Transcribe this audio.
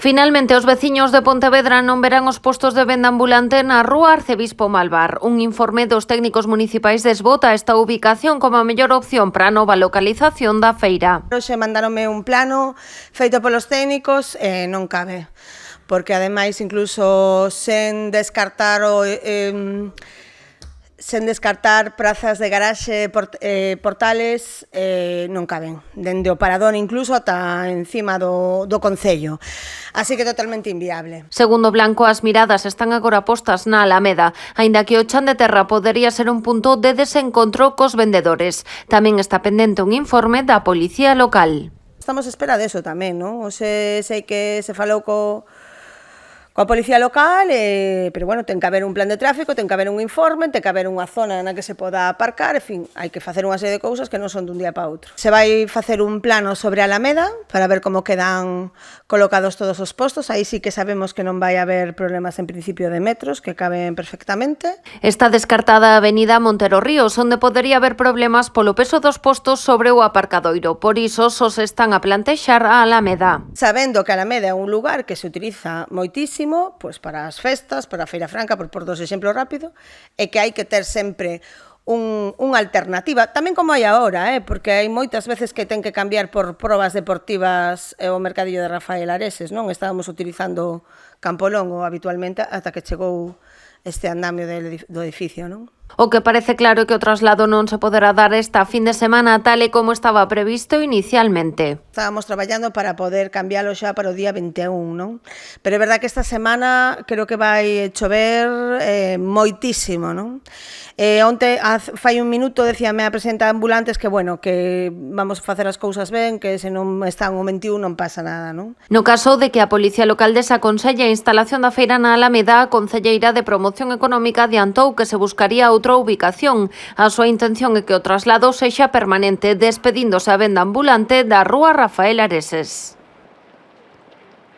Finalmente, os veciños de Pontevedra non verán os postos de venda ambulante na rúa Arcebispo Malvar. Un informe dos técnicos municipais desbota esta ubicación como a mellor opción para a nova localización da feira. Hoxe mandaronme un plano feito polos técnicos e non cabe, porque ademais incluso sen descartar prazas de garaxe, portales, non caben, dende o parador incluso ata encima do concello. Así que totalmente inviable. Segundo Blanco, as miradas están agora postas na Alameda, aínda que o chan de terra podería ser un punto de desencontro cos vendedores. Tamén está pendente un informe da Policía Local. Estamos a espera deso tamén, non? Sei que se falou coa Policía Local, pero bueno, ten que haber un plan de tráfico, ten que haber un informe, ten que haber unha zona na que se poda aparcar, en fin, hai que facer unha serie de cousas que non son dun día para outro. Se vai facer un plano sobre a Alameda para ver como quedan colocados todos os postos, aí sí que sabemos que non vai haber problemas en principio de metros, que caben perfectamente. Está descartada a avenida Montero Ríos, onde podería haber problemas polo peso dos postos sobre o aparcadoiro, por iso só se están a plantexar a Alameda. Sabendo que a Alameda é un lugar que se utiliza moitísimo, pois para as festas, para a Feira Franca, por dos exemplos rápido, e que hai que ter sempre unha alternativa, tamén como hai agora, porque hai moitas veces que ten que cambiar por probas deportivas o mercadillo de Rafael Areses, non? Estábamos utilizando Campo Longo habitualmente ata que chegou este andamio do edificio, non? O que parece claro é que o traslado non se poderá dar esta fin de semana tal e como estaba previsto inicialmente. Estábamos traballando para poder cambiálo xa para o día 21, non? Pero é verdad que esta semana creo que vai chover moitísimo, non? Onte, fai un minuto, decíame a presidenta de ambulantes que, bueno, que vamos a facer as cousas ben, que se non están o 21 non pasa nada, non? No caso de que a Policía Local desaconselle a instalación da feira na Alameda, a Concelleira de Promoción Económica adiantou que se buscaría outra ubicación. A súa intención é que o traslado sexa permanente, despedíndose a venda ambulante da rúa Rafael Areses.